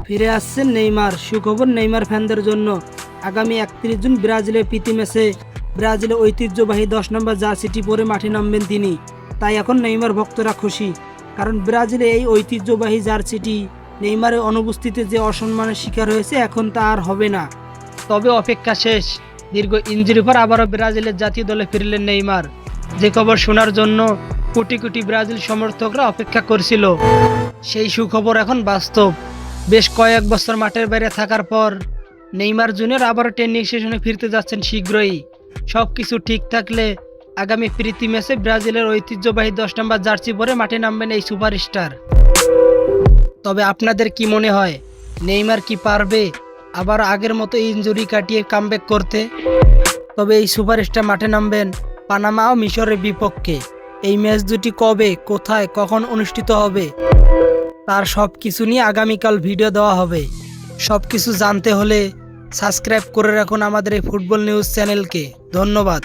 ফিরে আসছেন নেইমার। সুখবর নেইমার ফ্যানদের জন্য। আগামী 31 জুন ব্রাজিলের প্রীতি ম্যাচে ব্রাজিলের ঐতিহ্যবাহী 10 নম্বর জার্সিটি পরে মাঠে নামবেন তিনি। তাই এখন নেইমার ভক্তরা খুশি, কারণ ব্রাজিলে এই ঐতিহ্যবাহী জার্সিটি নেইমারের অনুপস্থিতিতে যে অসম্মানের শিকার হয়েছে, এখন তা আর হবে না। তবে অপেক্ষা শেষ। দীর্ঘ ইনজুরির পর আবারও ব্রাজিলের জাতীয় দলে ফিরলেন নেইমার, যে খবর শোনার জন্য কোটি কোটি ব্রাজিল সমর্থকরা অপেক্ষা করছিল। সেই সুখবর এখন বাস্তব। বেশ কয়েক বছর মাঠের বাইরে থাকার পর নেইমার জুনিয়র আবারও ট্রেনিং সেশনে ফিরতে যাচ্ছেন শীঘ্রই। সব কিছু ঠিক থাকলে আগামী প্রীতি ম্যাচে ব্রাজিলের ঐতিহ্যবাহী 10 নম্বর জার্সি পরে মাঠে নামবেন এই সুপারস্টার। তবে আপনাদের কি মনে হয়, নেইমার কি পারবে আবার আগের মতো ইনজুরি কাটিয়ে কামব্যাক করতে? তবে এই সুপারস্টার মাঠে নামবেন পানামা ও মিশরের বিপক্ষে। এই ম্যাচ দুটি কবে, কোথায়, কখন অনুষ্ঠিত হবে তার সব কিছু নিয়ে আগামীকাল ভিডিও দেওয়া হবে। সব কিছু জানতে হলে সাবস্ক্রাইব করে রাখুন আমাদের এই ফুটবল নিউজ চ্যানেলকে। ধন্যবাদ।